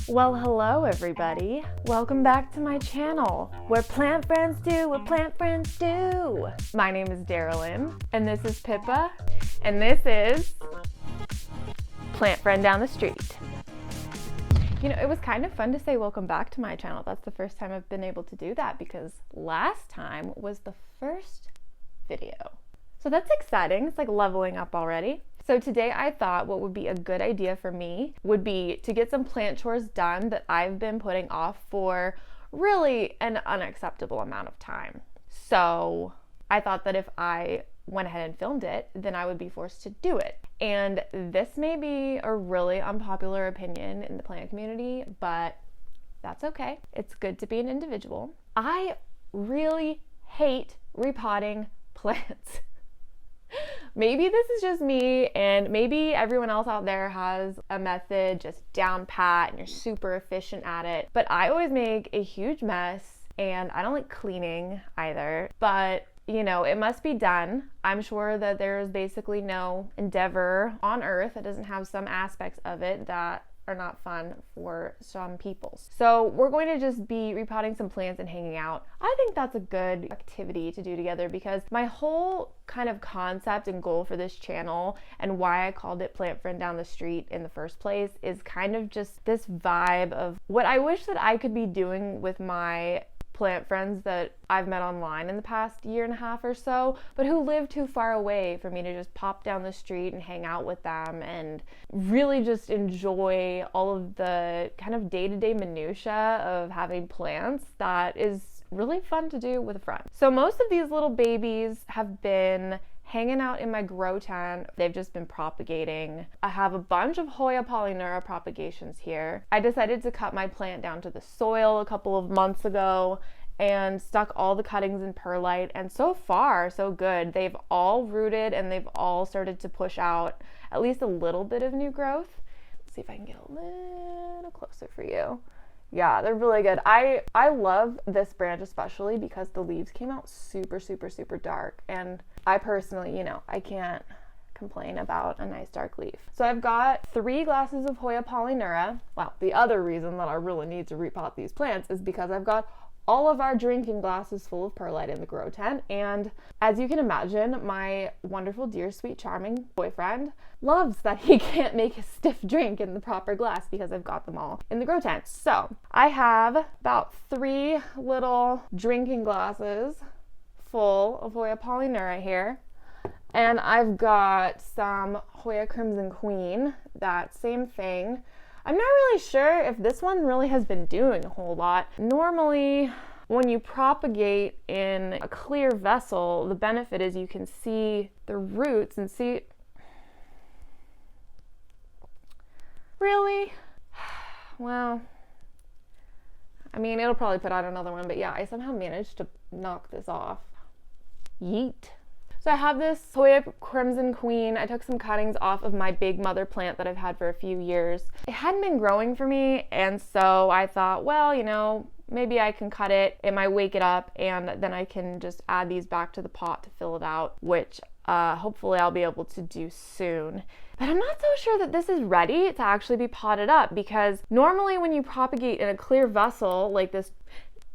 Well, hello everybody. Welcome back to my channel, where plant friends do what plant friends do. My name is Darylyn, and this is Pippa, and this is Plant Friend Down the Street. You know, it was kind of fun to say welcome back to my channel. That's the first time I've been able to do that because last time was the first video. So that's exciting. It's like leveling up already. So today I thought what would be a good idea for me would be to get some plant chores done that I've been putting off for really an unacceptable amount of time. So I thought that if I went ahead and filmed it, then I would be forced to do it. And this may be a really unpopular opinion in the plant community, but that's okay. It's good to be an individual. I really hate repotting plants. Maybe this is just me, and maybe everyone else out there has a method just down pat and you're super efficient at it. But I always make a huge mess, and I don't like cleaning either. But you know, it must be done. I'm sure that there's basically no endeavor on earth that doesn't have some aspects of it that are not fun for some people. So we're going to just be repotting some plants and hanging out. I think that's a good activity to do together because my whole kind of concept and goal for this channel and why I called it Plant Friend Down the Street in the first place is kind of just this vibe of what I wish that I could be doing with my plant friends that I've met online in the past year and a half or so, but who live too far away for me to just pop down the street and hang out with them and really just enjoy all of the kind of day-to-day minutia of having plants that is really fun to do with a friend. So most of these little babies have been hanging out in my grow tent. They've just been propagating. I have a bunch of Hoya polyneura propagations here. I decided to cut my plant down to the soil a couple of months ago and stuck all the cuttings in perlite, and so far so good. They've all rooted and they've all started to push out at least a little bit of new growth. Let's see if I can get a little closer for you. Yeah, they're really good. I love this branch especially because the leaves came out super dark, and I personally, you know, I can't complain about a nice dark leaf. So I've got 3 glasses of Hoya polyneura. Well, the other reason that I really need to repot these plants is because I've got all of our drinking glasses full of perlite in the grow tent, and as you can imagine, my wonderful, dear, sweet, charming boyfriend loves that he can't make a stiff drink in the proper glass because I've got them all in the grow tent. So I have about 3 little drinking glasses full of Hoya polyneura here, and I've got some Hoya Crimson Queen, that same thing. I'm not really sure if this one really has been doing a whole lot. Normally, when you propagate in a clear vessel, the benefit is you can see the roots and see... Really? Well, I mean, it'll probably put out another one, but yeah, I somehow managed to knock this off. Yeet. So I have this Hoya Crimson Queen. I took some cuttings off of my big mother plant that I've had for a few years. It hadn't been growing for me, and so I thought, well, you know, maybe I can cut it. It might wake it up, and then I can just add these back to the pot to fill it out, which hopefully I'll be able to do soon. But I'm not so sure that this is ready to actually be potted up, because normally when you propagate in a clear vessel like this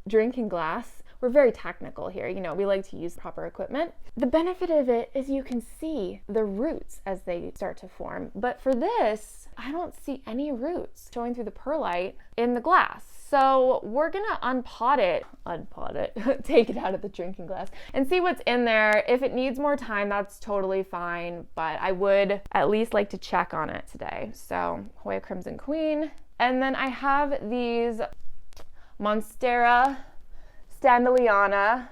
drinking glass, we're very technical here, you know, we like to use proper equipment. The benefit of it is you can see the roots as they start to form. But for this, I don't see any roots showing through the perlite in the glass. So we're gonna unpot it, take it out of the drinking glass and see what's in there. If it needs more time, that's totally fine, but I would at least like to check on it today. So Hoya Crimson Queen. And then I have these Monstera Standeliana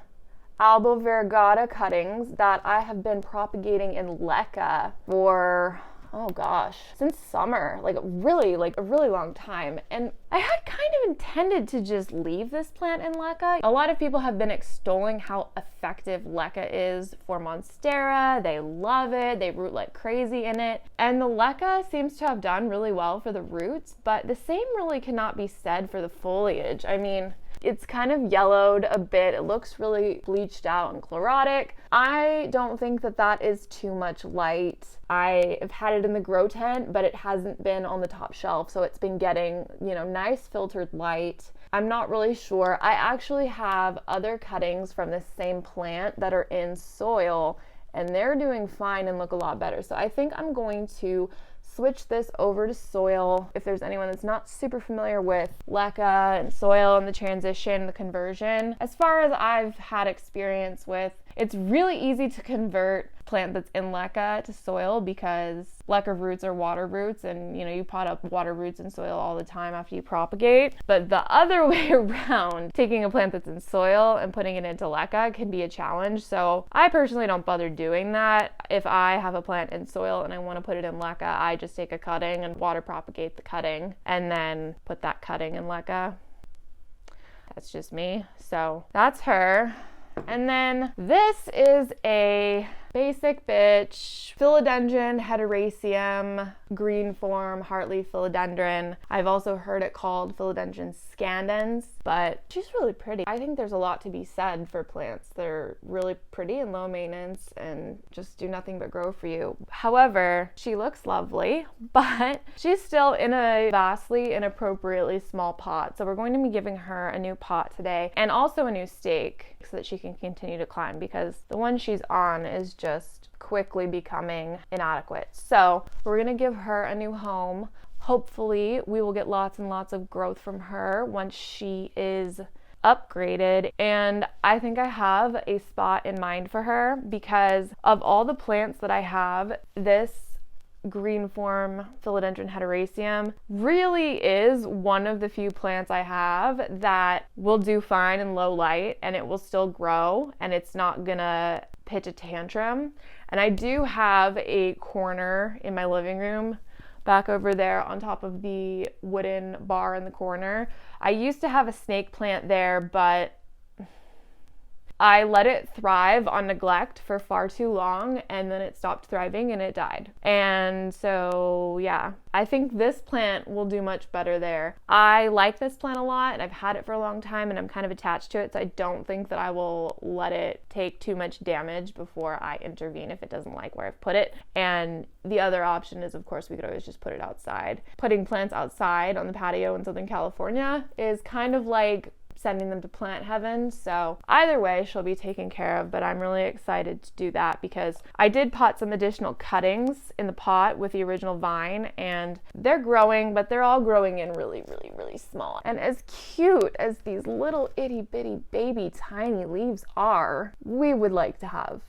Albo Variegata cuttings that I have been propagating in leca for, oh gosh, since summer, like a really long time. And I had kind of intended to just leave this plant in leca. A lot of people have been extolling how effective leca is for Monstera. They love it. They root like crazy in it. And the leca seems to have done really well for the roots, but the same really cannot be said for the foliage. I mean, It's kind of yellowed a bit. It looks really bleached out and chlorotic. I don't think that that is too much light. I have had it in the grow tent, but it hasn't been on the top shelf, so it's been getting, nice filtered light. I'm not really sure. I actually have other cuttings from this same plant that are in soil, and they're doing fine and look a lot better. So I think I'm going to switch this over to soil. If there's anyone that's not super familiar with leca and soil and the transition, the conversion, as far as I've had experience with, it's really easy to convert plant that's in leca to soil because leca roots are water roots, and you pot up water roots in soil all the time after you propagate. But the other way around, taking a plant that's in soil and putting it into leca can be a challenge. So I personally don't bother doing that. If I have a plant in soil and I want to put it in leca, I just take a cutting and water propagate the cutting and then put that cutting in leca. That's just me. So that's her. And then this is a basic bitch philodendron heteroecium green form heartleaf philodendron. I've also heard it called philodendron scandens, but she's really pretty. I think there's a lot to be said for plants. They're really pretty and low maintenance and just do nothing but grow for you. However, she looks lovely, but she's still in a vastly inappropriately small pot. So we're going to be giving her a new pot today and also a new stake so that she can continue to climb, because the one she's on is just quickly becoming inadequate. So we're gonna give her a new home. Hopefully we will get lots and lots of growth from her once she is upgraded. And I think I have a spot in mind for her, because of all the plants that I have, this green form philodendron heteroecium really is one of the few plants I have that will do fine in low light and it will still grow and it's not gonna pitch a tantrum. And I do have a corner in my living room back over there on top of the wooden bar in the corner. I used to have a snake plant there, but I let it thrive on neglect for far too long, and then it stopped thriving and it died. And so, yeah, I think this plant will do much better there. I like this plant a lot, and I've had it for a long time, and I'm kind of attached to it, so I don't think that I will let it take too much damage before I intervene if it doesn't like where I've put it. And the other option is, of course, we could always just put it outside. Putting plants outside on the patio in Southern California is kind of like sending them to plant heaven. So either way, she'll be taken care of, but I'm really excited to do that because I did pot some additional cuttings in the pot with the original vine, and they're growing, but they're all growing in really, really, really small. And as cute as these little itty bitty baby tiny leaves are, we would like to have,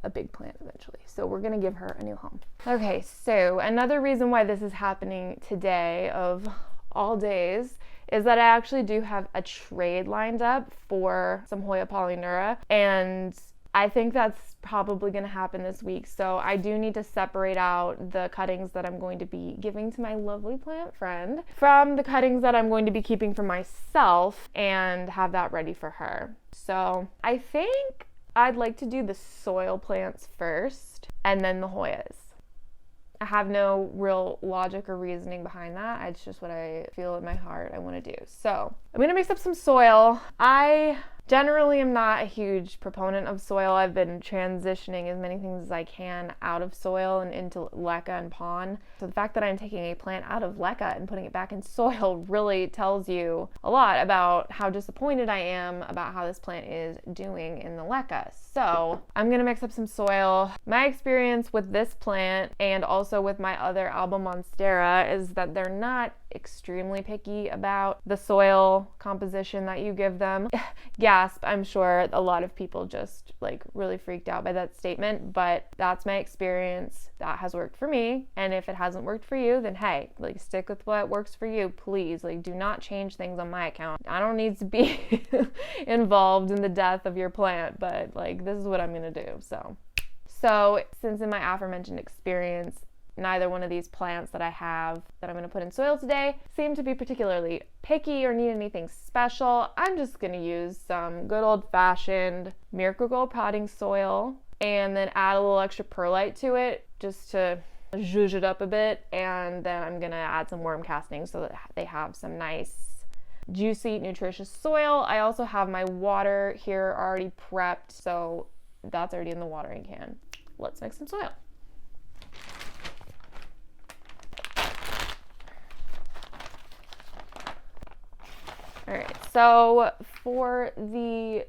a big plant eventually. So we're gonna give her a new home. Okay, so another reason why this is happening today of all days is that I actually do have a trade lined up for some Hoya polyneura, and I think that's probably going to happen this week. So I do need to separate out the cuttings that I'm going to be giving to my lovely plant friend from the cuttings that I'm going to be keeping for myself and have that ready for her. So I think I'd like to do the soil plants first and then the Hoyas. I have no real logic or reasoning behind that. It's just what I feel in my heart I want to do. So I'm going to mix up some soil. I generally am not a huge proponent of soil. I've been transitioning as many things as I can out of soil and into leca and pon. So the fact that I'm taking a plant out of leca and putting it back in soil really tells you a lot about how disappointed I am about how this plant is doing in the leca. So I'm gonna mix up some soil. My experience with this plant and also with my other Alba Monstera is that they're not extremely picky about the soil composition that you give them. Gasp, I'm sure a lot of people just really freaked out by that statement, but that's my experience. That has worked for me, and if it hasn't worked for you, then hey, stick with what works for you, please. Do not change things on my account. I don't need to be involved in the death of your plant, but this is what I'm gonna do. So since in my aforementioned experience, neither one of these plants that I have that I'm going to put in soil today seem to be particularly picky or need anything special, I'm just going to use some good old-fashioned Miracle-Gro potting soil and then add a little extra perlite to it just to zhuzh it up a bit, and then I'm going to add some worm castings so that they have some nice juicy, nutritious soil. I also have my water here already prepped, so that's already in the watering can. Let's mix some soil. All right, so for the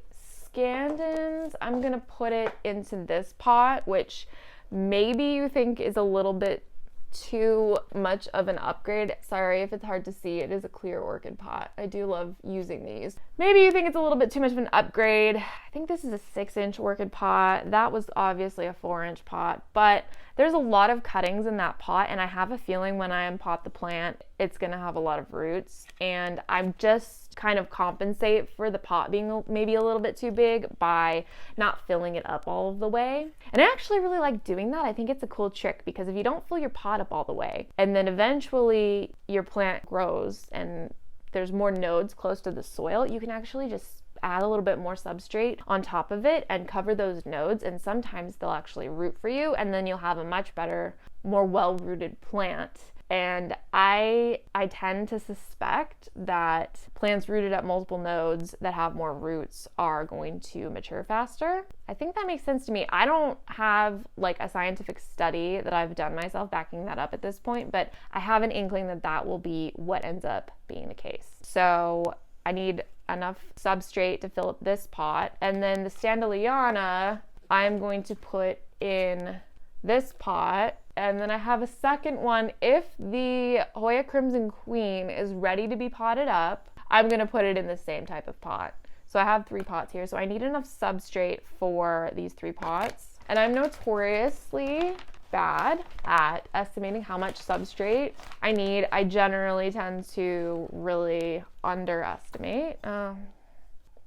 scandins, I'm gonna put it into this pot, which maybe you think is a little bit too much of an upgrade. Sorry if it's hard to see, it is a clear orchid pot. I do love using these. Maybe you think it's a little bit too much of an upgrade. I think this is a 6-inch orchid pot. That was obviously a 4-inch pot, but there's a lot of cuttings in that pot, and I have a feeling when I unpot the plant, it's gonna have a lot of roots, and I'm just kind of compensate for the pot being maybe a little bit too big by not filling it up all of the way. And I actually really like doing that. I think it's a cool trick, because if you don't fill your pot up all the way, and then eventually your plant grows and there's more nodes close to the soil, you can actually just add a little bit more substrate on top of it and cover those nodes, and sometimes they'll actually root for you, and then you'll have a much better, more well-rooted plant. And I tend to suspect that plants rooted at multiple nodes that have more roots are going to mature faster. I think that makes sense to me. I don't have like a scientific study that I've done myself backing that up at this point, but I have an inkling that that will be what ends up being the case. So I need enough substrate to fill up this pot, and then the Standalliana I'm going to put in this pot. And then I have a second one. If the Hoya Crimson Queen is ready to be potted up, I'm gonna put it in the same type of pot. So I have 3 pots here, so I need enough substrate for these 3 pots. And I'm notoriously bad at estimating how much substrate I need. I generally tend to really underestimate.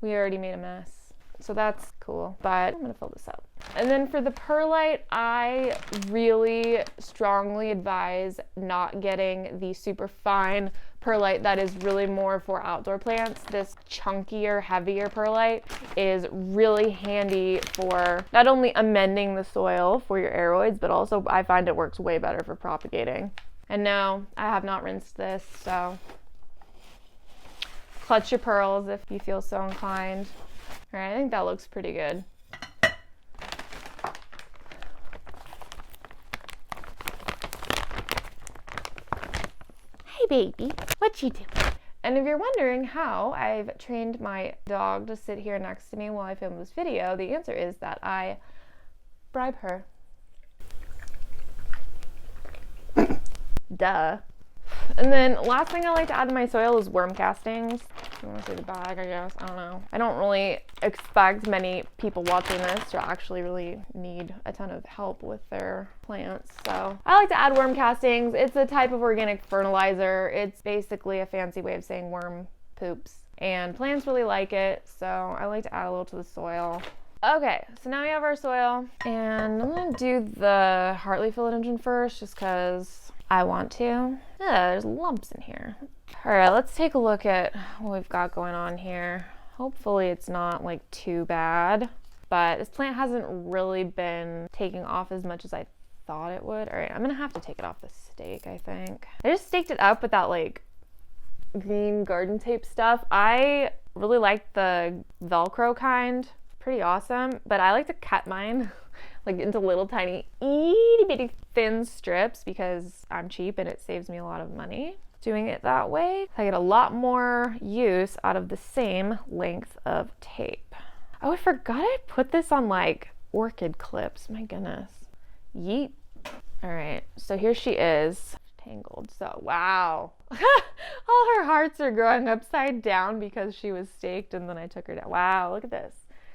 We already made a mess. So that's cool, but I'm gonna fill this up. And then for the perlite, I really strongly advise not getting the super fine perlite that is really more for outdoor plants. This chunkier, heavier perlite is really handy for not only amending the soil for your aeroids, but also I find it works way better for propagating. And no, I have not rinsed this, so clutch your pearls if you feel so inclined. All right, I think that looks pretty good. Hey baby, what you doing? And if you're wondering how I've trained my dog to sit here next to me while I film this video, the answer is that I bribe her. Duh. And then last thing I like to add to my soil is worm castings. You want to see the bag, I guess? I don't know. I don't really expect many people watching this to actually really need a ton of help with their plants. So I like to add worm castings. It's a type of organic fertilizer. It's basically a fancy way of saying worm poops. And plants really like it, so I like to add a little to the soil. Okay, so now we have our soil. And I'm going to do the heartleaf philodendron first, just because I want to. There's lumps in here. All right, let's take a look at what we've got going on here. Hopefully it's not like too bad, but this plant hasn't really been taking off as much as I thought it would. All right, I'm gonna have to take it off the stake, I think. I just staked it up with that like green garden tape stuff. I really like the Velcro kind, pretty awesome, but I like to cut mine like into little tiny itty bitty thin strips because I'm cheap and it saves me a lot of money doing it that way. I get a lot more use out of the same length of tape. Oh, I forgot I put this on like orchid clips. My goodness. Yeet. All right, so here she is, tangled. So wow. All her hearts are growing upside down because she was staked and then I took her down. Wow, look at this.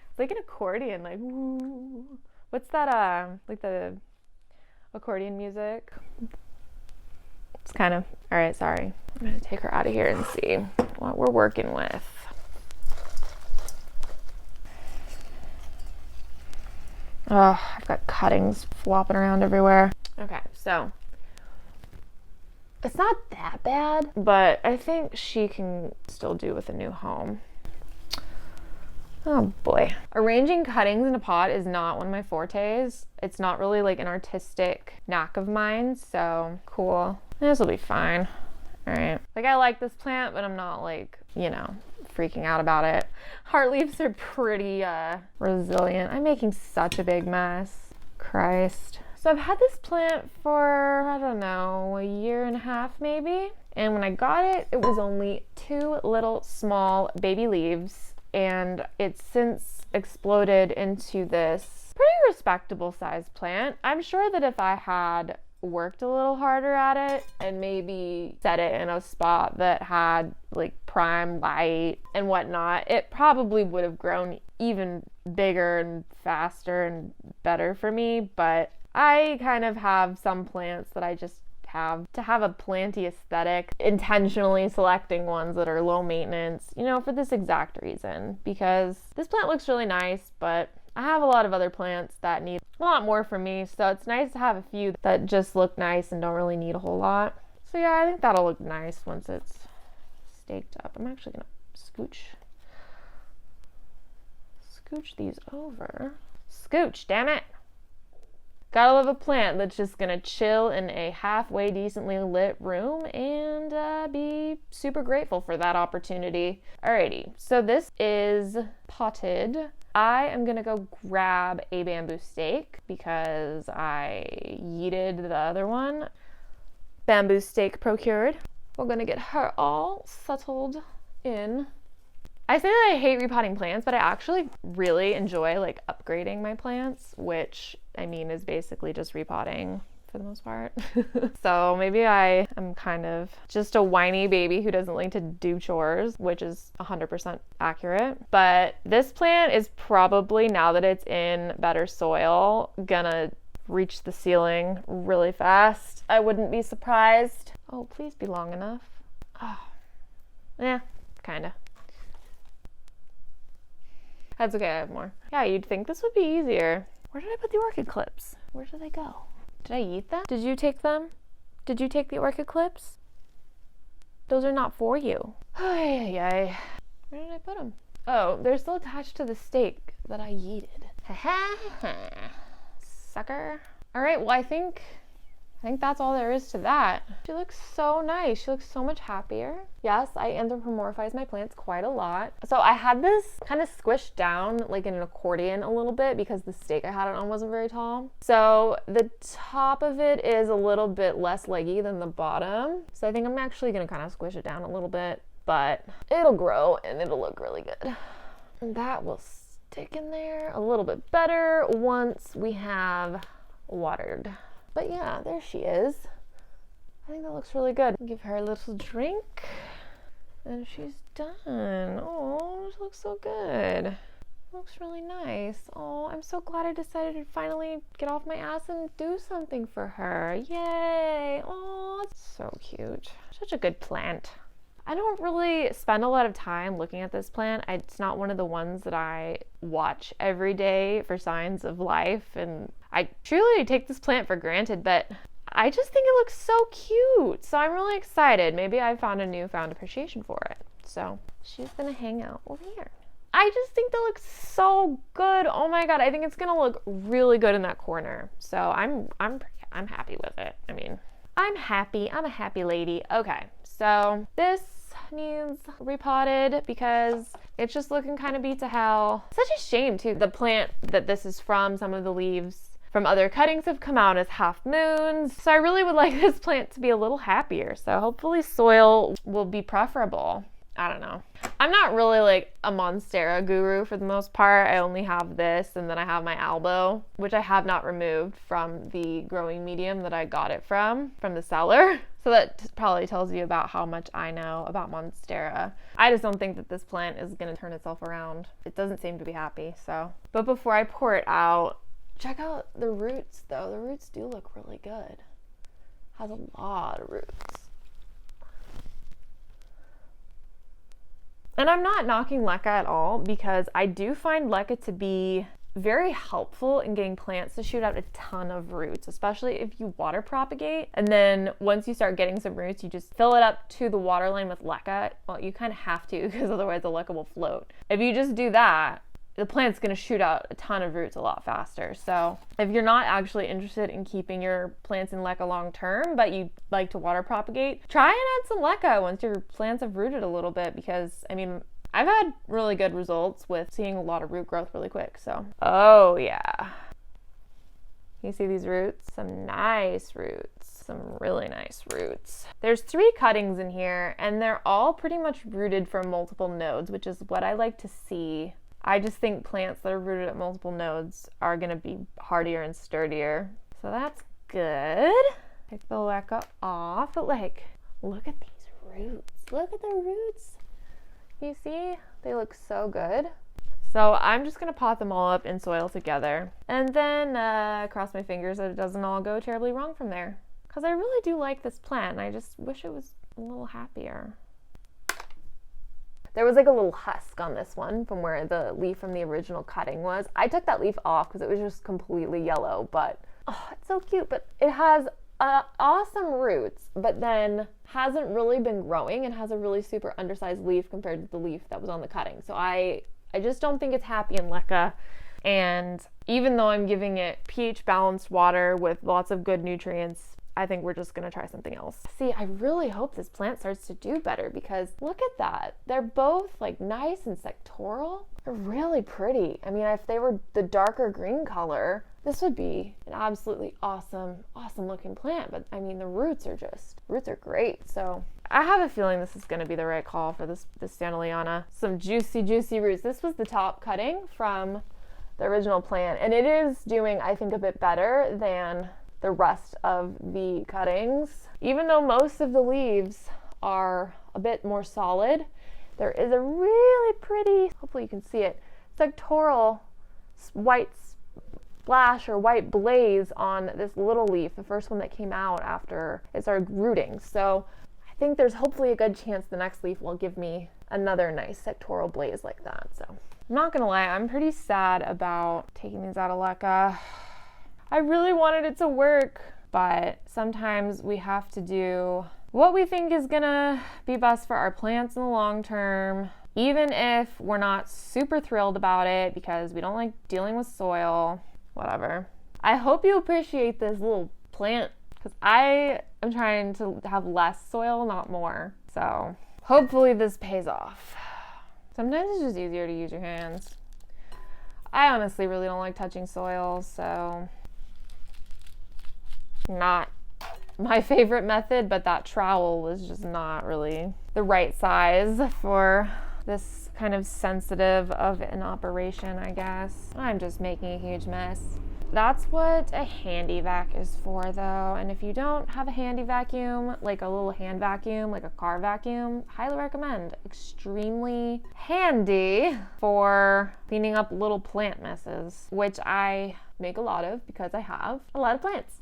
It's like an accordion, like woo. What's that, like the accordion music? It's kind of, all right, sorry. I'm gonna take her out of here and see what we're working with. Oh, I've got cuttings flopping around everywhere. Okay, so it's not that bad, but I think she can still do with a new home. Oh boy. Arranging cuttings in a pot is not one of my fortes. It's not really like an artistic knack of mine, so cool. This will be fine. All right. Like, I like this plant, but I'm not like, you know, freaking out about it. Heart leaves are pretty resilient. I'm making such a big mess. Christ. So I've had this plant for, I don't know, a year and a half maybe. And when I got it, it was only 2 little small baby leaves. And it's since exploded into this pretty respectable sized plant. I'm sure that if I had worked a little harder at it and maybe set it in a spot that had like prime light and whatnot, it probably would have grown even bigger and faster and better for me. But I kind of have some plants that I just have to have a planty aesthetic, intentionally selecting ones that are low maintenance, you know, for this exact reason, because this plant looks really nice, but I have a lot of other plants that need a lot more from me, so it's nice to have a few that just look nice and don't really need a whole lot. So yeah, I think that'll look nice once it's staked up. I'm actually gonna scooch these over. Scooch, damn it! Gotta love a plant that's just gonna chill in a halfway decently lit room and be super grateful for that opportunity. Alrighty, so this is potted. I am gonna go grab a bamboo stake because I yeeted the other one. Bamboo stake procured. We're gonna get her all settled in. I say that I hate repotting plants, but I actually really enjoy like upgrading my plants, which I mean is basically just repotting for the most part. So maybe I am kind of just a whiny baby who doesn't like to do chores, which is 100% accurate. But this plant is probably, now that it's in better soil, gonna reach the ceiling really fast. I wouldn't be surprised. Oh, please be long enough. Oh, yeah, kinda. That's okay, I have more. Yeah, you'd think this would be easier. Where did I put the orchid clips? Where did they go? Did I eat them? Did you take them? Did you take the orchid clips? Those are not for you. Ay, ay, ay. Where did I put them? Oh, they're still attached to the stake that I yeeted. Ha ha ha. Sucker. All right, well, I think that's all there is to that. She looks so nice. She looks so much happier. Yes, I anthropomorphize my plants quite a lot. So I had this kind of squished down like in an accordion a little bit because the stake I had it on wasn't very tall. So the top of it is a little bit less leggy than the bottom. So I think I'm actually gonna kind of squish it down a little bit, but it'll grow and it'll look really good. And that will stick in there a little bit better once we have watered. But yeah, there she is. I think that looks really good. Give her a little drink. And she's done. Oh, she looks so good. Looks really nice. Oh, I'm so glad I decided to finally get off my ass and do something for her. Yay. Oh, it's so cute. Such a good plant. I don't really spend a lot of time looking at this plant. It's not one of the ones that I watch every day for signs of life, and I truly take this plant for granted, but I just think it looks so cute. So I'm really excited. Maybe I found a newfound appreciation for it. So she's gonna hang out over here. I just think that looks so good. Oh my God, I think it's gonna look really good in that corner. So I'm happy with it. I mean, I'm happy. I'm a happy lady. Okay, so this needs repotted because it's just looking kind of beat to hell. Such a shame too. The plant that this is from, some of the leaves from other cuttings have come out as half moons. So I really would like this plant to be a little happier. So hopefully soil will be preferable. I don't know. I'm not really like a Monstera guru for the most part. I only have this, and then I have my elbow, which I have not removed from the growing medium that I got it from the seller. So that probably tells you about how much I know about Monstera. I just don't think that this plant is gonna turn itself around. It doesn't seem to be happy, so. But before I pour it out, check out the roots though. The roots do look really good. Has a lot of roots. And I'm not knocking leca at all because I do find leca to be very helpful in getting plants to shoot out a ton of roots, especially if you water propagate. And then once you start getting some roots, you just fill it up to the water line with leca. Well, you kind of have to because otherwise the leca will float. If you just do that, the plant's going to shoot out a ton of roots a lot faster. So if you're not actually interested in keeping your plants in leca long term, but you like to water propagate, try and add some leca once your plants have rooted a little bit, because I mean, I've had really good results with seeing a lot of root growth really quick. So, oh yeah. You see these roots? Some nice roots, some really nice roots. There's 3 cuttings in here, and they're all pretty much rooted from multiple nodes, which is what I like to see. I just think plants that are rooted at multiple nodes are gonna be hardier and sturdier. So that's good. Take the leca off, but like, look at these roots. Look at the roots. You see? They look so good. So I'm just gonna pot them all up in soil together, and then cross my fingers that it doesn't all go terribly wrong from there. Because I really do like this plant, and I just wish it was a little happier. There was like a little husk on this one from where the leaf from the original cutting was. I took that leaf off because it was just completely yellow, but oh, it's so cute. But it has awesome roots, but then hasn't really been growing and has a really super undersized leaf compared to the leaf that was on the cutting. So I just don't think it's happy in leca. And even though I'm giving it pH balanced water with lots of good nutrients, I think we're just gonna try something else. See, I really hope this plant starts to do better, because look at that. They're both like nice and sectoral. They're really pretty. I mean, if they were the darker green color, this would be an absolutely awesome looking plant. But I mean, the roots are great. So I have a feeling this is gonna be the right call for this Standoliana. Some juicy roots. This was the top cutting from the original plant, and it is doing, I think, a bit better than the rest of the cuttings. Even though most of the leaves are a bit more solid, there is a really pretty, hopefully you can see it, sectoral white splash or white blaze on this little leaf, the first one that came out after it started rooting. So I think there's hopefully a good chance the next leaf will give me another nice sectoral blaze like that. So I'm not gonna lie, I'm pretty sad about taking these out of leca. I really wanted it to work, but sometimes we have to do what we think is gonna be best for our plants in the long term, even if we're not super thrilled about it because we don't like dealing with soil, whatever. I hope you appreciate this little plant, because I am trying to have less soil, not more. So hopefully this pays off. Sometimes it's just easier to use your hands. I honestly really don't like touching soil, so not my favorite method, but that trowel was just not really the right size for this kind of sensitive of an operation, I guess. I'm just making a huge mess. That's what a handy vac is for, though. And if you don't have a handy vacuum, like a little hand vacuum, like a car vacuum, highly recommend. Extremely handy for cleaning up little plant messes, which I make a lot of because I have a lot of plants.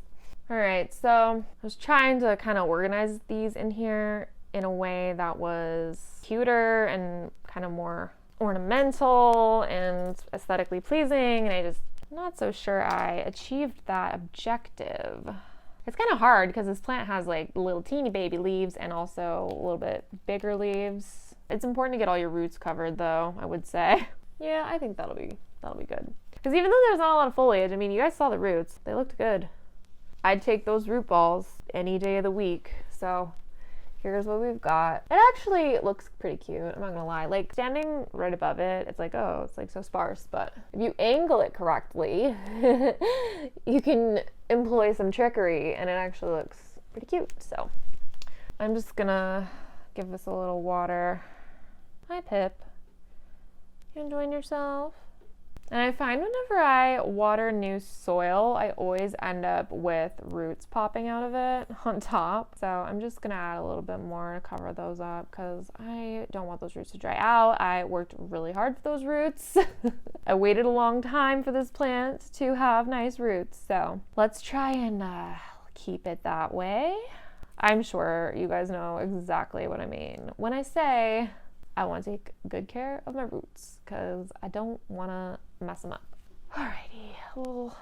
All right, so I was trying to kind of organize these in here in a way that was cuter and kind of more ornamental and aesthetically pleasing, and I'm not so sure I achieved that objective. It's kind of hard because this plant has like little teeny baby leaves and also a little bit bigger leaves. It's important to get all your roots covered, though, I would say. Yeah, I think that'll be good. Because even though there's not a lot of foliage, I mean, you guys saw the roots. They looked good. I'd take those root balls any day of the week. So here's what we've got. It actually looks pretty cute, I'm not gonna lie. Like, standing right above it, it's like, oh, it's like so sparse. But if you angle it correctly, you can employ some trickery and it actually looks pretty cute. So I'm just gonna give this a little water. Hi, Pip. You enjoying yourself? And I find whenever I water new soil, I always end up with roots popping out of it on top. So I'm just gonna add a little bit more to cover those up because I don't want those roots to dry out. I worked really hard for those roots. I waited a long time for this plant to have nice roots. So let's try and keep it that way. I'm sure you guys know exactly what I mean when I say I want to take good care of my roots because I don't want to mess them up. Alrighty, a little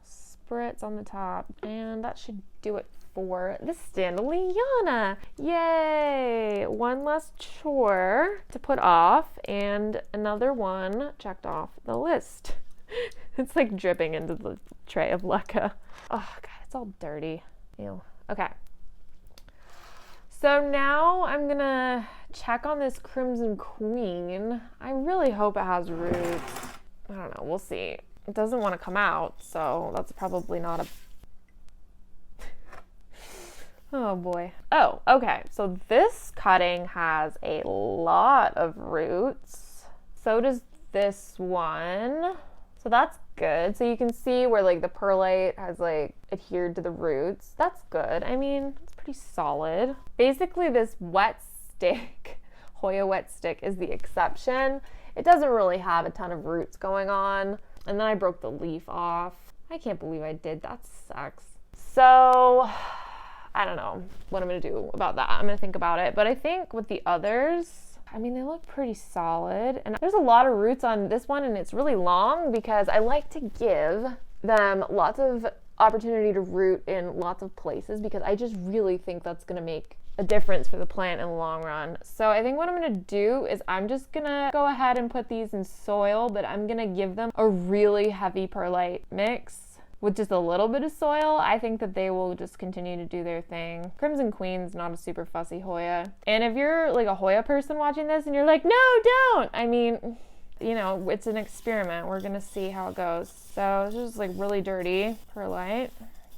spritz on the top, and that should do it for the Standaleyana. Yay! One less chore to put off and another one checked off the list. It's like dripping into the tray of Lecca. Oh God, it's all dirty. Ew. Okay. So now I'm gonna check on this Crimson Queen. I really hope it has roots. I don't know, we'll see. It doesn't want to come out, so that's probably not a... Oh boy. Oh, okay. So this cutting has a lot of roots. So does this one. So that's good. So you can see where like the perlite has like adhered to the roots. That's good. I mean, it's pretty solid. Basically this wet stick, Hoya wet stick, is the exception. It doesn't really have a ton of roots going on. And then I broke the leaf off. I can't believe I did. That sucks. So I don't know what I'm gonna do about that. I'm gonna think about it. But I think with the others, I mean, they look pretty solid. And there's a lot of roots on this one, and it's really long because I like to give them lots of opportunity to root in lots of places because I just really think that's gonna make a difference for the plant in the long run. So I think what I'm gonna do is I'm just gonna go ahead and put these in soil, but I'm gonna give them a really heavy perlite mix with just a little bit of soil. I think that they will just continue to do their thing. Crimson Queen's not a super fussy Hoya. And if you're like a Hoya person watching this and you're like, no, don't! I mean, you know, it's an experiment. We're gonna see how it goes. So it's just like really dirty perlite.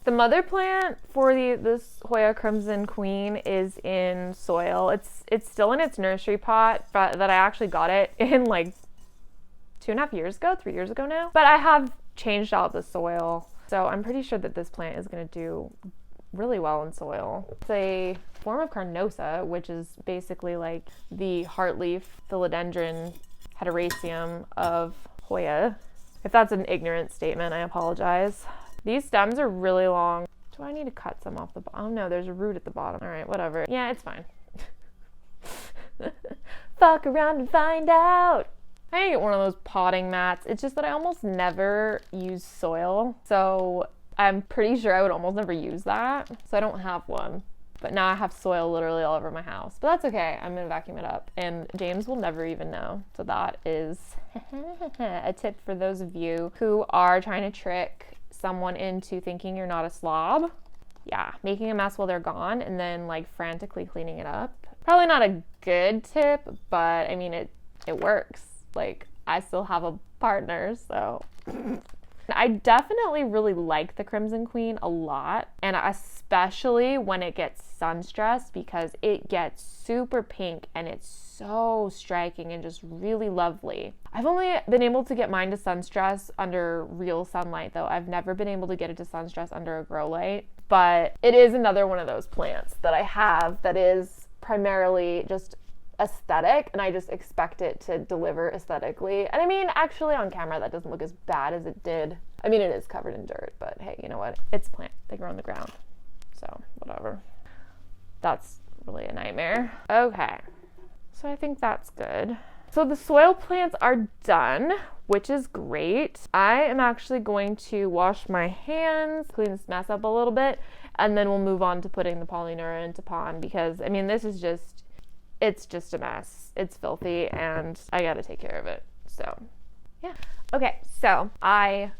The mother plant for this Hoya Crimson Queen is in soil. It's still in its nursery pot, but that I actually got it in like 2.5 years ago, 3 years ago now. But I have changed out the soil, so I'm pretty sure that this plant is going to do really well in soil. It's a form of carnosa, which is basically like the heartleaf philodendron heteroecium of Hoya. If that's an ignorant statement, I apologize. These stems are really long. Do I need to cut some off the bottom? Oh no, there's a root at the bottom. All right, whatever. Yeah, it's fine. Fuck around and find out. I need to get one of those potting mats. It's just that I almost never use soil. So I'm pretty sure I would almost never use that. So I don't have one. But now I have soil literally all over my house. But that's okay. I'm gonna vacuum it up. And James will never even know. So that is a tip for those of you who are trying to trick someone into thinking you're not a slob. Yeah, making a mess while they're gone and then like frantically cleaning it up. Probably not a good tip, but I mean, it works. Like, I still have a partner, so. I definitely really like the Crimson Queen a lot, and especially when it gets sun stressed because it gets super pink and it's so striking and just really lovely. I've only been able to get mine to sun stress under real sunlight though. I've never been able to get it to sun stress under a grow light, but it is another one of those plants that I have that is primarily just aesthetic, and I just expect it to deliver aesthetically. And I mean, actually on camera that doesn't look as bad as it did. I mean, it is covered in dirt, but hey, you know what? It's a plant. They grow on the ground. So whatever. That's really a nightmare. Okay. So I think that's good. So the soil plants are done, which is great. I am actually going to wash my hands, clean this mess up a little bit, and then we'll move on to putting the polyneura into pond because, I mean, this is just, it's just a mess. It's filthy and I gotta take care of it. So, yeah. Okay, so I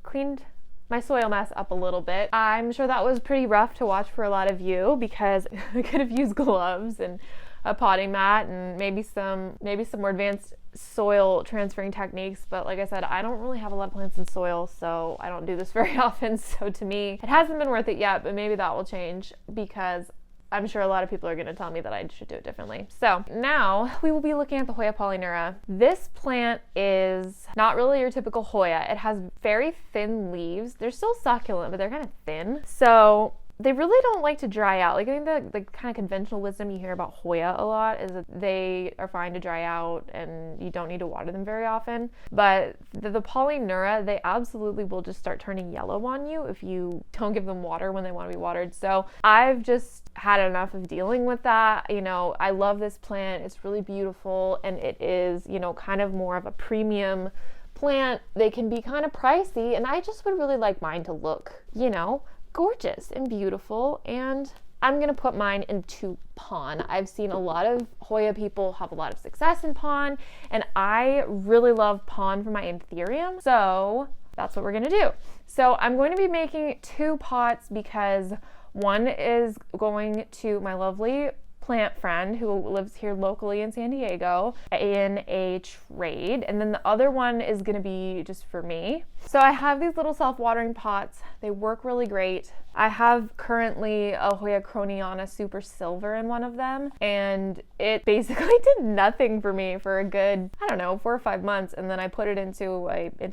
cleaned my soil mess up a little bit. I'm sure that was pretty rough to watch for a lot of you because I could have used gloves and a potting mat and maybe some more advanced soil transferring techniques, but like I said, I don't really have a lot of plants in soil, so I don't do this very often. So to me, it hasn't been worth it yet, but maybe that will change because I'm sure a lot of people are going to tell me that I should do it differently. So now we will be looking at the Hoya polyneura. This plant is not really your typical Hoya. It has very thin leaves. They're still succulent, but they're kind of thin. So they really don't like to dry out. Like I think the kind of conventional wisdom you hear about Hoya a lot is that they are fine to dry out and you don't need to water them very often. But the polyneura, they absolutely will just start turning yellow on you if you don't give them water when they want to be watered. So I've just had enough of dealing with that. You know, I love this plant. It's really beautiful and it is, you know, kind of more of a premium plant. They can be kind of pricey and I just would really like mine to look, you know, gorgeous and beautiful, and I'm gonna put mine into pon. I've seen a lot of Hoya people have a lot of success in pon, and I really love pon for my anthurium, so that's what we're gonna do. So I'm going to be making 2 pots because one is going to my lovely plant friend who lives here locally in San Diego in a trade, and then the other one is going to be just for me. So I have these little self-watering pots. They work really great. I have currently a Hoya Croniana Super Silver in one of them, and it basically did nothing for me for a good, I don't know, 4 or 5 months, and then I put it into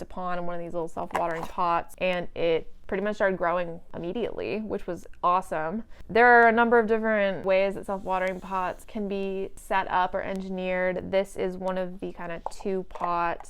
pon in one of these little self-watering pots, and it pretty much started growing immediately, which was awesome. There are a number of different ways that self-watering pots can be set up or engineered. This is one of the kind of 2-pot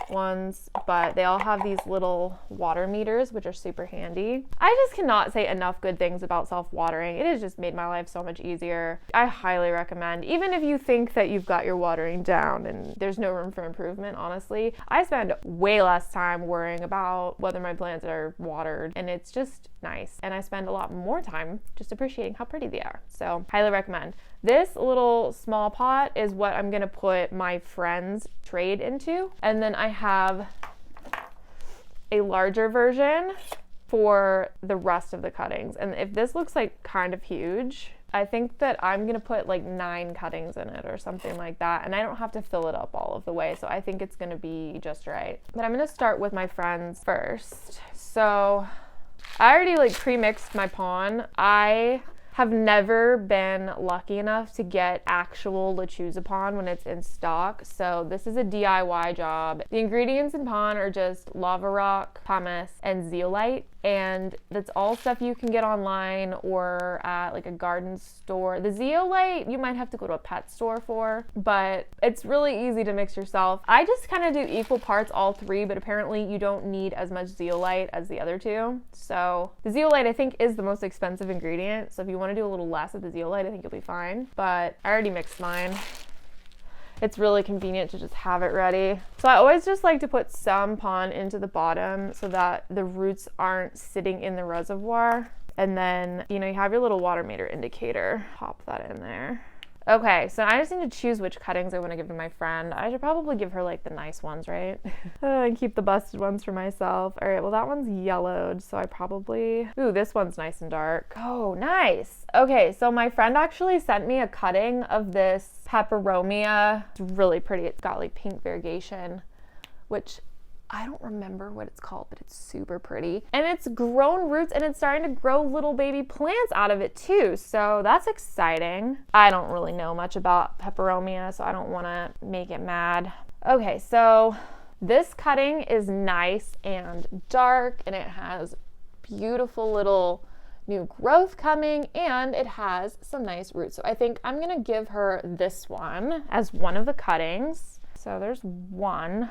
ones, but they all have these little water meters, which are super handy. I just cannot say enough good things about self-watering. It has just made my life so much easier. I highly recommend, even if you think that you've got your watering down and there's no room for improvement, honestly, I spend way less time worrying about whether my plants are watered, and it's just nice. And I spend a lot more time just appreciating how pretty they are. So highly recommend. This little small pot is what I'm gonna put my friend's trade into. And then I have a larger version for the rest of the cuttings. And if this looks like kind of huge, I think that I'm gonna put like 9 cuttings in it or something like that. And I don't have to fill it up all of the way. So I think it's gonna be just right. But I'm gonna start with my friends first. So I already pre-mixed my pon. I have never been lucky enough to get actual lechuza pon when it's in stock, so this is a DIY job. The ingredients in pon are just lava rock, pumice, and zeolite, and that's all stuff you can get online or at a garden store. The zeolite you might have to go to a pet store for, but it's really easy to mix yourself. I just kind of do equal parts all 3, but apparently you don't need as much zeolite as the other 2. So the zeolite I think is the most expensive ingredient, so if you want to do a little less of the zeolite, I think you'll be fine. But I already mixed mine. It's really convenient to just have it ready. So I always just like to put some pon into the bottom so that the roots aren't sitting in the reservoir. And then, you have your little water meter indicator. Pop that in there. Okay, so I just need to choose which cuttings I want to give to my friend. I should probably give her the nice ones, right? And keep the busted ones for myself. All right, well that one's yellowed, so I probably, ooh, this one's nice and dark. Oh, nice. Okay, so my friend actually sent me a cutting of this peperomia. It's really pretty. It's got pink variegation, which I don't remember what it's called, but it's super pretty. And it's grown roots and it's starting to grow little baby plants out of it too. So that's exciting. I don't really know much about peperomia, so I don't want to make it mad. Okay, so this cutting is nice and dark, and it has beautiful little new growth coming, and it has some nice roots. So I think I'm gonna give her this one as one of the cuttings. So there's one.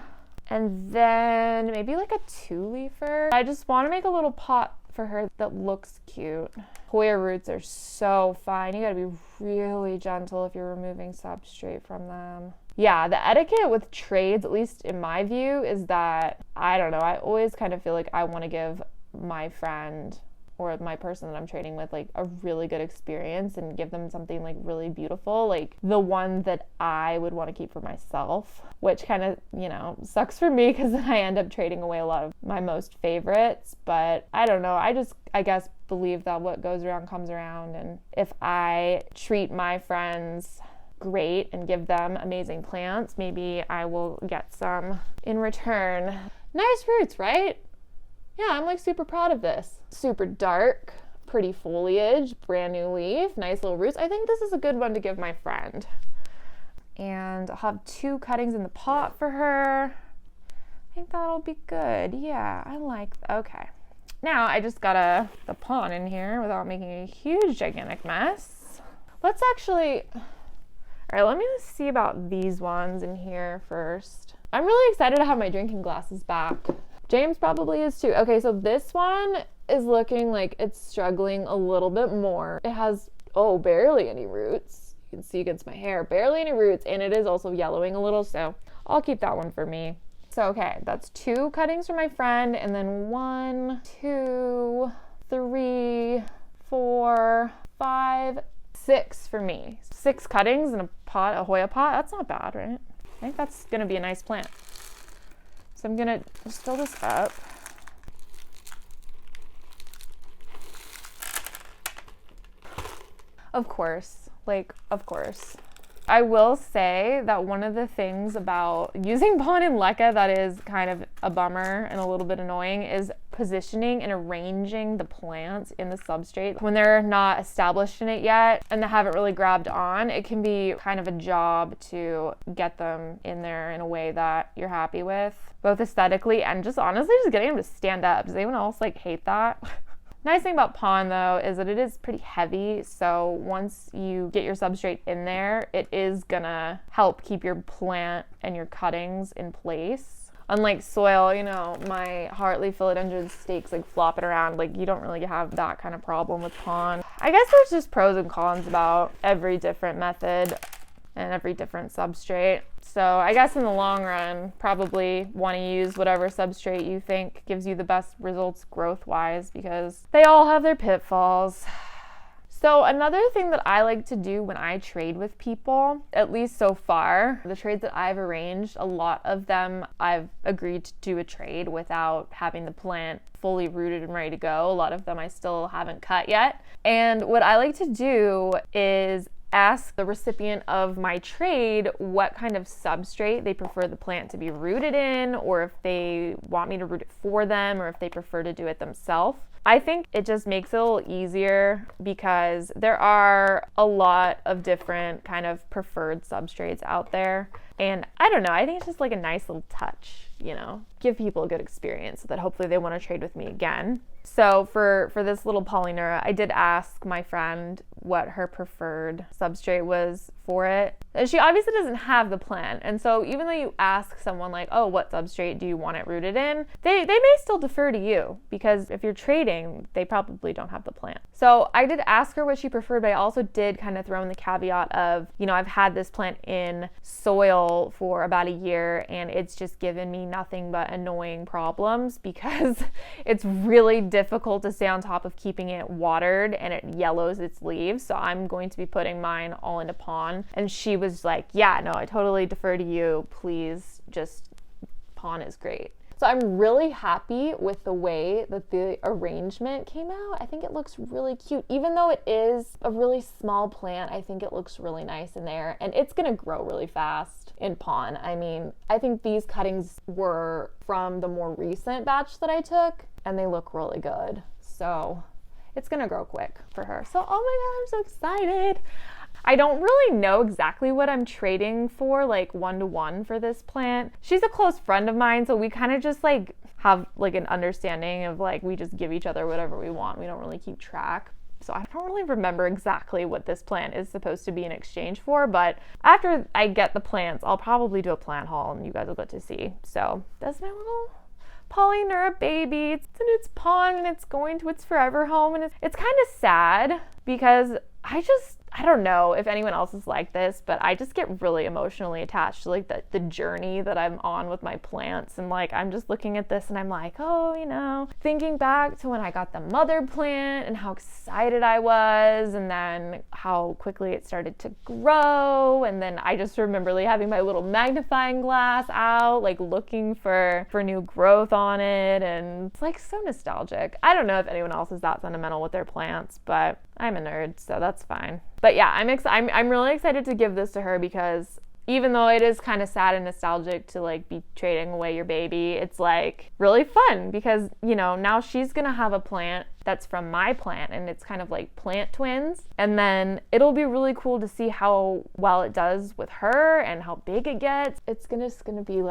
And then maybe a 2-leafer. I just want to make a little pot for her that looks cute. Hoya roots are so fine. You gotta be really gentle if you're removing substrate from them. Yeah, the etiquette with trades, at least in my view, is that, I don't know, I always kind of feel like I want to give my friend or my person that I'm trading with a really good experience and give them something really beautiful, the one that I would want to keep for myself, which kind of, sucks for me because then I end up trading away a lot of my most favorites. But I don't know, I guess believe that what goes around comes around, and if I treat my friends great and give them amazing plants, maybe I will get some in return. Nice roots, right? Yeah, I'm super proud of this. Super dark, pretty foliage, brand new leaf, nice little roots. I think this is a good one to give my friend. And I'll have 2 cuttings in the pot for her. I think that'll be good. Yeah, okay. Now I just got the pon in here without making a huge, gigantic mess. Let's actually, all right, let me just see about these ones in here first. I'm really excited to have my drinking glasses back. James probably is too. Okay, so this one is looking like it's struggling a little bit more. It has, barely any roots. You can see against my hair, barely any roots, and it is also yellowing a little, so I'll keep that one for me. So, okay, that's 2 cuttings for my friend, and then 1, 2, 3, 4, 5, 6 for me. 6 cuttings in a pot, a Hoya pot. That's not bad, right? I think that's gonna be a nice plant. So I'm gonna just fill this up. Of course, of course. I will say that one of the things about using Pon and Leca that is kind of a bummer and a little bit annoying is positioning and arranging the plants in the substrate. When they're not established in it yet and they haven't really grabbed on, it can be kind of a job to get them in there in a way that you're happy with, both aesthetically and just honestly just getting them to stand up. Does anyone else hate that? Nice thing about Pon though is that it is pretty heavy, so once you get your substrate in there, it is gonna help keep your plant and your cuttings in place. Unlike soil, my heartleaf philodendron stakes flopping around, you don't really have that kind of problem with Pon. I guess there's just pros and cons about every different method and every different substrate. So I guess in the long run, probably want to use whatever substrate you think gives you the best results growth-wise, because they all have their pitfalls. So another thing that I like to do when I trade with people, at least so far, the trades that I've arranged, a lot of them I've agreed to do a trade without having the plant fully rooted and ready to go. A lot of them I still haven't cut yet. And what I like to do is ask the recipient of my trade what kind of substrate they prefer the plant to be rooted in, or if they want me to root it for them, or if they prefer to do it themselves. I think it just makes it a little easier because there are a lot of different kind of preferred substrates out there. And I don't know, I think it's just a nice little touch, give people a good experience so that hopefully they want to trade with me again. So for this little Polynura, I did ask my friend what her preferred substrate was for it. And she obviously doesn't have the plant. And so even though you ask someone oh, what substrate do you want it rooted in? They may still defer to you, because if you're trading, they probably don't have the plant. So I did ask her what she preferred, but I also did kind of throw in the caveat of, I've had this plant in soil for about a year and it's just given me nothing but annoying problems because it's really difficult to stay on top of keeping it watered and it yellows its leaves. So I'm going to be putting mine all into Pon. And she was like, yeah, no, I totally defer to you. Please, just Pon is great. So I'm really happy with the way that the arrangement came out. I think it looks really cute. Even though it is a really small plant, I think it looks really nice in there. And it's gonna grow really fast in Pon. I mean, I think these cuttings were from the more recent batch that I took, and they look really good. So it's gonna grow quick for her. So, oh my God, I'm so excited. I don't really know exactly what I'm trading for, one-to-one for this plant. She's a close friend of mine, so we kind of just have an understanding of we just give each other whatever we want. We don't really keep track. So I don't really remember exactly what this plant is supposed to be in exchange for, but after I get the plants, I'll probably do a plant haul and you guys will get to see. So that's my little Polynura baby. It's in its Pon and it's going to its forever home, and it's kind of sad because I don't know if anyone else is like this, but I just get really emotionally attached to the journey that I'm on with my plants. And I'm just looking at this and I'm thinking back to when I got the mother plant and how excited I was, and then how quickly it started to grow. And then I just remember having my little magnifying glass out, looking for new growth on it. And it's so nostalgic. I don't know if anyone else is that sentimental with their plants, but I'm a nerd, so that's fine. But yeah, I'm really excited to give this to her because even though it is kind of sad and nostalgic to be trading away your baby, it's really fun because, now she's gonna have a plant that's from my plant and it's kind of plant twins. And then it'll be really cool to see how well it does with her and how big it gets. It's gonna be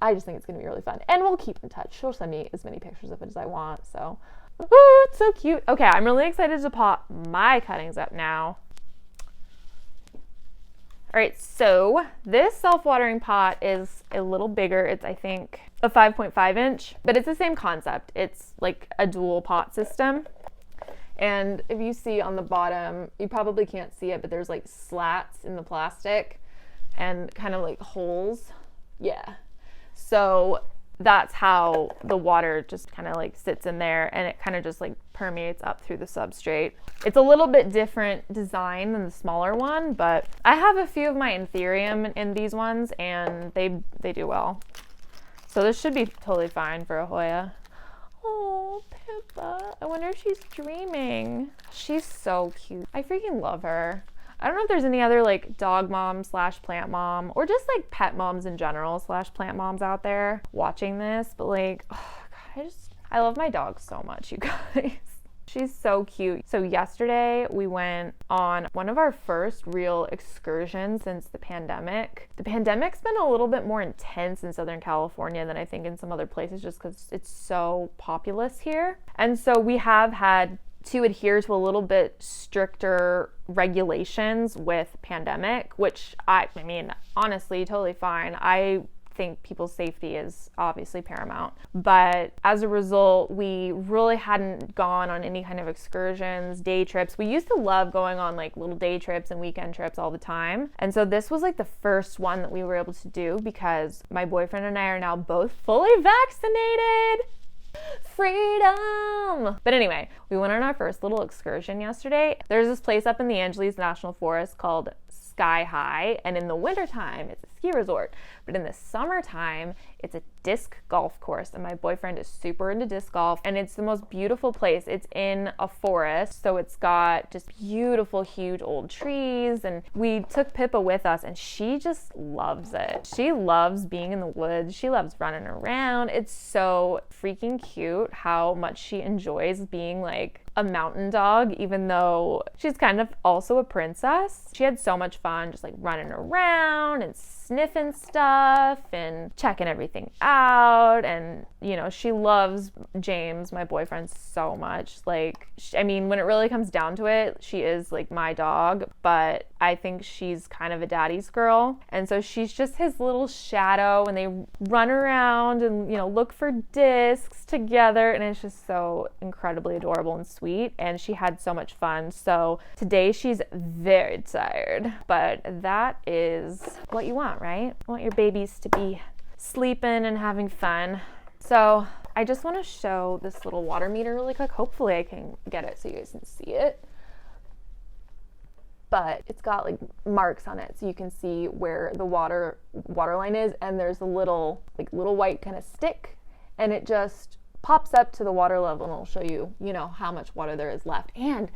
I just think it's gonna be really fun. And we'll keep in touch. She'll send me as many pictures of it as I want, so. Ooh, it's so cute. Okay, I'm really excited to pot my cuttings up now. All right, so this self-watering pot is a little bigger. It's, I think, a 5.5 inch, but it's the same concept. It's a dual pot system. And if you see on the bottom, you probably can't see it, but there's slats in the plastic and kind of holes. Yeah. So that's how the water just kind of like sits in there, and it kind of just like permeates up through the substrate. It's a little bit different design than the smaller one, but I have a few of my Anthurium in these ones and they do well. So this should be totally fine for a Hoya. Oh, Pippa. I wonder if she's dreaming. She's so cute. I freaking love her. I don't know if there's any other like dog mom / plant mom, or just like pet moms in general / plant moms out there watching this, but like, oh God, I love my dog so much, you guys. She's so cute. So yesterday we went on one of our first real excursions since the pandemic. The pandemic's been a little bit more intense in Southern California than I think in some other places, just because it's so populous here. And so we have had to adhere to a little bit stricter regulations with pandemic, which I mean, honestly, totally fine. I think people's safety is obviously paramount. But as a result, we really hadn't gone on any kind of excursions, day trips. We used to love going on like little day trips and weekend trips all the time. And so this was like the first one that we were able to do because my boyfriend and I are now both fully vaccinated. Freedom! But anyway, we went on our first little excursion yesterday. There's this place up in the Angeles National Forest called Sky High, and in the wintertime it's a ski resort, but in the summertime it's a disc golf course, and my boyfriend is super into disc golf, and it's the most beautiful place. It's in a forest, so it's got just beautiful huge old trees, and we took Pippa with us and she just loves it. She loves being in the woods. She loves running around. It's so freaking cute how much she enjoys being like a mountain dog, even though she's kind of also a princess. She had so much fun just like running around and sniffing stuff and checking everything out. And you know, she loves James, my boyfriend, so much. Like, I mean, when it really comes down to it, she is like my dog, but I think she's kind of a daddy's girl. And so she's just his little shadow, and they run around and, you know, look for discs together, and it's just so incredibly adorable and sweet. And she had so much fun. So today she's very tired, but that is what you want, right? You want your babies to be sleeping and having fun. So I just want to show this little water meter really quick. Hopefully I can get it so you guys can see it. But it's got like marks on it so you can see where the water line is, and there's a little white kind of stick, and it just pops up to the water level and it'll show you, you know, how much water there is left. And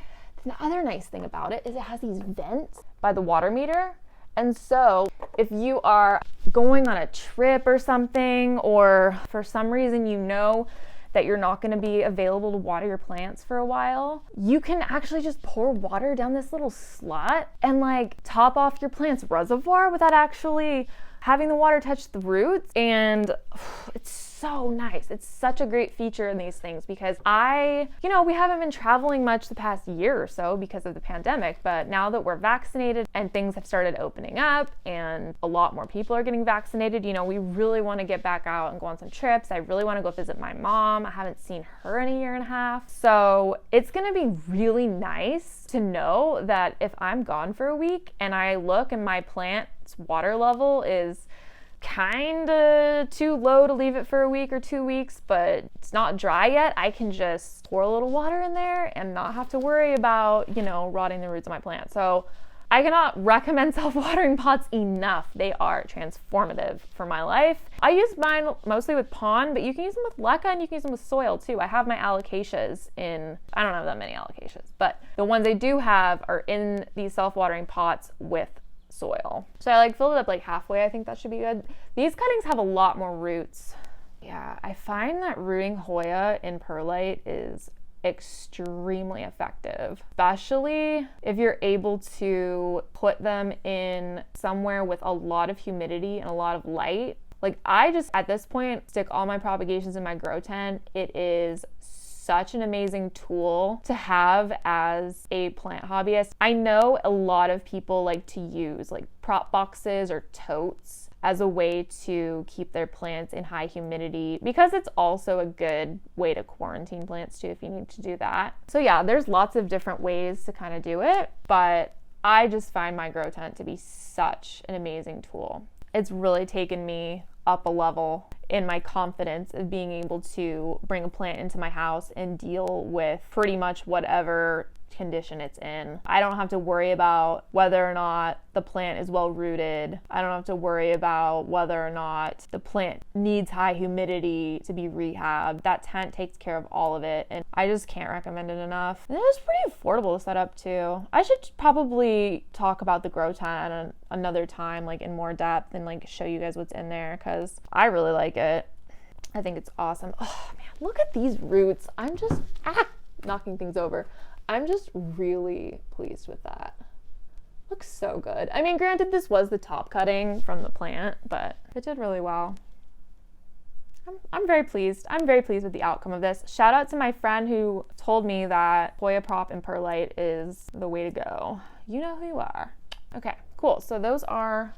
the other nice thing about it is it has these vents by the water meter. And so if you are going on a trip or something, or for some reason you know that you're not going to be available to water your plants for a while, you can actually just pour water down this little slot and like top off your plant's reservoir without actually having the water touch the roots. And it's so nice. It's such a great feature in these things because we haven't been traveling much the past year or so because of the pandemic, but now that we're vaccinated and things have started opening up and a lot more people are getting vaccinated, you know, we really want to get back out and go on some trips. I really want to go visit my mom. I haven't seen her in a year and a half. So it's going to be really nice to know that if I'm gone for a week and I look and my plant's water level is kind of too low to leave it for a week or 2 weeks, but it's not dry yet, I can just pour a little water in there and not have to worry about, you know, rotting the roots of my plant. So I cannot recommend self-watering pots enough. They are transformative for my life. I use mine mostly with pond, but you can use them with leca and you can use them with soil too. I have my alocasias I don't have that many alocasias, but the ones I do have are in these self-watering pots with soil. So I filled it up like halfway. I think that should be good. These cuttings have a lot more roots. Yeah, I find that rooting Hoya in perlite is extremely effective, especially if you're able to put them in somewhere with a lot of humidity and a lot of light. Like, I just at this point stick all my propagations in my grow tent. It is such an amazing tool to have as a plant hobbyist. I know a lot of people like to use like prop boxes or totes as a way to keep their plants in high humidity, because it's also a good way to quarantine plants too if you need to do that. So yeah, there's lots of different ways to kind of do it, but I just find my grow tent to be such an amazing tool. It's really taken me up a level in my confidence of being able to bring a plant into my house and deal with pretty much whatever condition it's in. I don't have to worry about whether or not the plant is well rooted. I don't have to worry about whether or not the plant needs high humidity to be rehabbed. That tent takes care of all of it, and I just can't recommend it enough. And it was pretty affordable to set up too. I should probably talk about the grow tent another time, like in more depth, and like show you guys what's in there, because I really like it. I think it's awesome. Oh man, look at these roots. I'm just knocking things over. I'm just really pleased with that. Looks so good. I mean, granted, this was the top cutting from the plant, but it did really well. I'm very pleased. I'm very pleased with the outcome of this. Shout out to my friend who told me that Hoya prop and perlite is the way to go. You know who you are. Okay, cool. So those are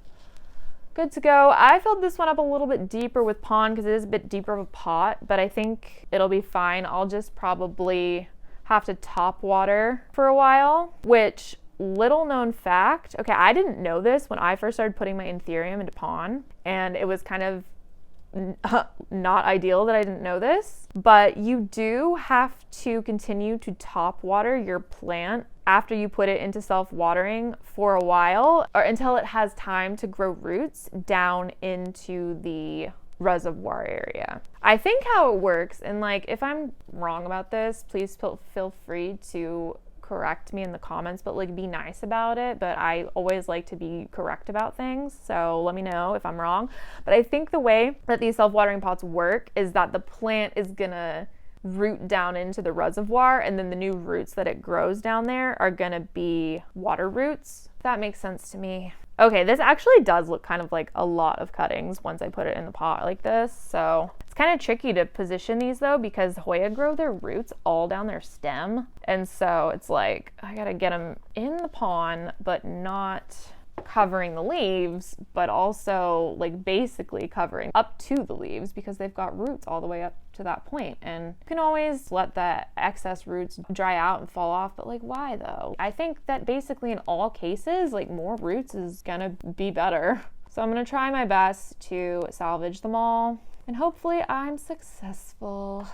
good to go. I filled this one up a little bit deeper with pond because it is a bit deeper of a pot, but I think it'll be fine. I'll just probably have to top water for a while, which, little known fact, okay, I didn't know this when I first started putting my anthurium into pond, and it was kind of not ideal that I didn't know this, but you do have to continue to top water your plant after you put it into self-watering for a while, or until it has time to grow roots down into the reservoir area. I think how it works, and like if I'm wrong about this, please feel free to correct me in the comments, but like be nice about it. But I always like to be correct about things, so let me know if I'm wrong. But I think the way that these self-watering pots work is that the plant is gonna root down into the reservoir, and then the new roots that it grows down there are gonna be water roots. That makes sense to me. Okay, this actually does look kind of like a lot of cuttings once I put it in the pot like this. So it's kind of tricky to position these though, because Hoya grow their roots all down their stem. And so it's like, I gotta get them in the pond, but not covering the leaves, but also like basically covering up to the leaves, because they've got roots all the way up to that point. And you can always let the excess roots dry out and fall off, but like, why though? I think that basically in all cases, like more roots is gonna be better. So I'm gonna try my best to salvage them all, and hopefully I'm successful.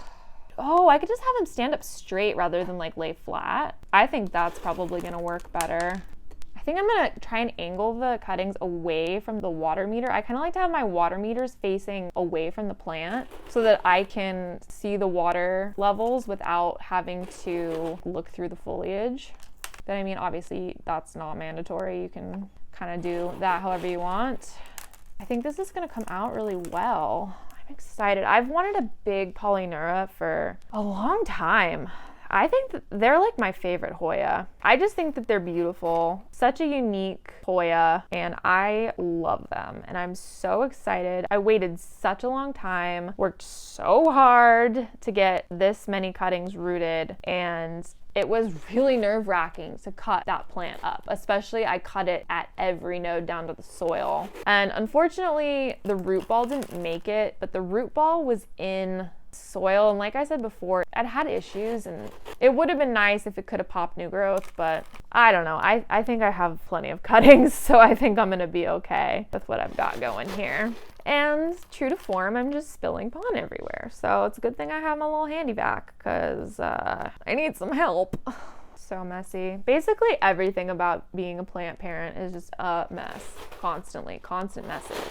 Oh, I could just have them stand up straight rather than like lay flat. I think that's probably gonna work better. I think I'm gonna try and angle the cuttings away from the water meter. I kind of like to have my water meters facing away from the plant so that I can see the water levels without having to look through the foliage. But I mean, obviously that's not mandatory. You can kind of do that however you want. I think this is gonna come out really well. I'm excited. I've wanted a big Polynura for a long time. I think that they're like my favorite Hoya. I just think that they're beautiful. Such a unique Hoya, and I love them. And I'm so excited. I waited such a long time, worked so hard to get this many cuttings rooted, and it was really nerve-wracking to cut that plant up. Especially I cut it at every node down to the soil. And unfortunately, the root ball didn't make it, but the root ball was in soil, and like I said before, it had issues, and it would have been nice if it could have popped new growth, but I don't know. I think I have plenty of cuttings, so I think I'm gonna be okay with what I've got going here. And true to form, I'm just spilling pond everywhere, so it's a good thing I have my little handy vac, because I need some help. So messy. Basically everything about being a plant parent is just a mess. Constant messes.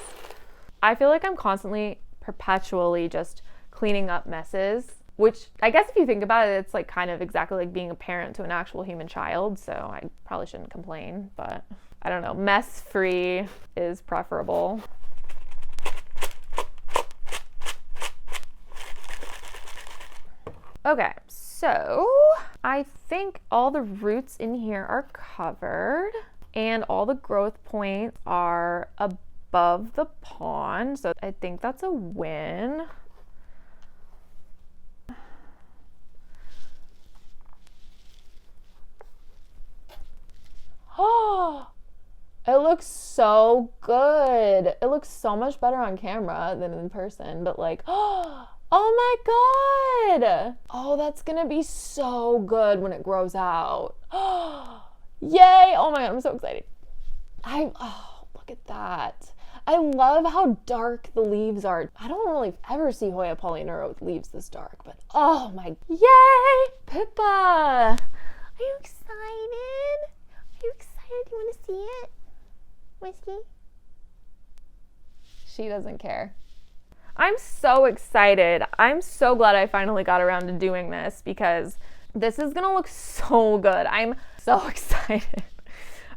I feel like I'm constantly, perpetually just cleaning up messes, which I guess if you think about it, it's like kind of exactly like being a parent to an actual human child, so I probably shouldn't complain, but I don't know, mess-free is preferable. Okay, so I think all the roots in here are covered, and all the growth points are above the pond, so I think that's a win. Oh, it looks so good. It looks so much better on camera than in person, but like, oh my God. Oh, that's gonna be so good when it grows out. Yay. Oh my God, I'm so excited. Oh, look at that. I love how dark the leaves are. I don't really ever see Hoya polyneura with leaves this dark, but oh my, yay! Pippa! Are you excited? Are you excited? Do you want to see it? Whiskey? She doesn't care. I'm so excited. I'm so glad I finally got around to doing this because this is gonna look so good. I'm so excited.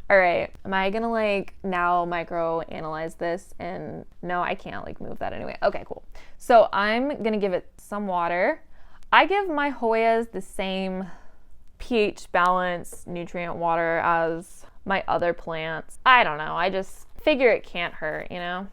All right, am I gonna like now micro analyze this? And no, I can't like move that anyway. Okay, cool. So I'm gonna give it some water. I give my Hoyas the same pH balance, nutrient water as my other plants. I don't know, I just figure it can't hurt, you know?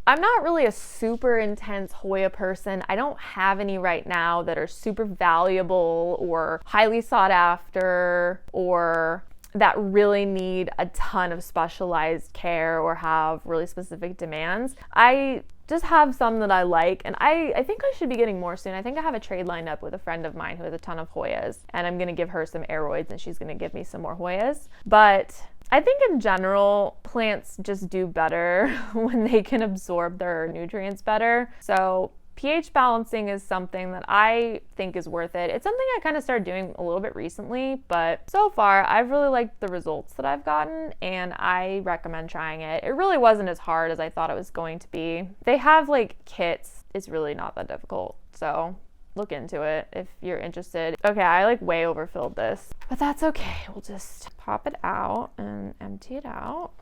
I'm not really a super intense Hoya person. I don't have any right now that are super valuable or highly sought after or that really need a ton of specialized care or have really specific demands. I just have some that I like, and I think I should be getting more soon. I think I have a trade lined up with a friend of mine who has a ton of Hoyas, and I'm gonna give her some aeroids and she's gonna give me some more Hoyas. But I think in general, plants just do better when they can absorb their nutrients better. So pH balancing is something that I think is worth it. It's something I kind of started doing a little bit recently, but so far I've really liked the results that I've gotten and I recommend trying it. It really wasn't as hard as I thought it was going to be. They have like kits. It's really not that difficult. So look into it if you're interested. Okay, I like way overfilled this, but that's okay. We'll just pop it out and empty it out.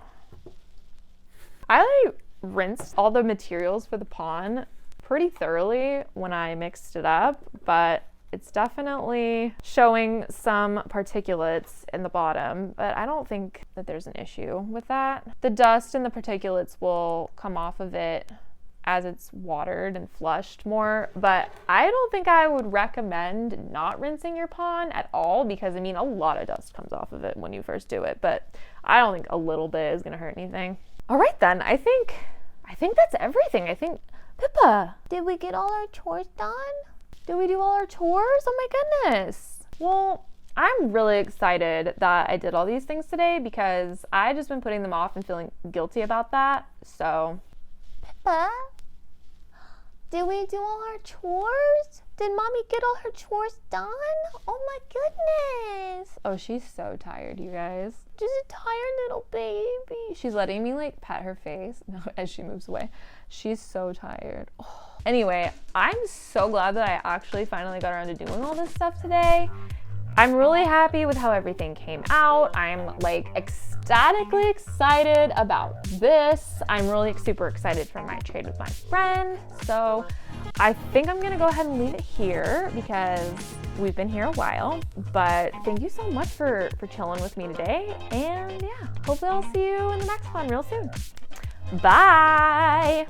I like rinsed all the materials for the pond pretty thoroughly when I mixed it up, but it's definitely showing some particulates in the bottom, but I don't think that there's an issue with that. The dust and the particulates will come off of it as it's watered and flushed more, but I don't think I would recommend not rinsing your pond at all because I mean a lot of dust comes off of it when you first do it, but I don't think a little bit is gonna hurt anything. All right then, I think that's everything. I think, Pippa, did we get all our chores done? Did we do all our chores? Oh my goodness. Well, I'm really excited that I did all these things today because I just been putting them off and feeling guilty about that. So, Pippa, did we do all our chores? Did mommy get all her chores done? Oh my goodness. Oh, she's so tired, you guys. Just a tired little baby. She's letting me like pet her face as she moves away. She's so tired. Oh. Anyway, I'm so glad that I actually finally got around to doing all this stuff today. I'm really happy with how everything came out. I'm like ecstatically excited about this. I'm really super excited for my trade with my friend. So I think I'm gonna go ahead and leave it here because we've been here a while. But thank you so much for chilling with me today. And yeah, hopefully I'll see you in the next one real soon. Bye.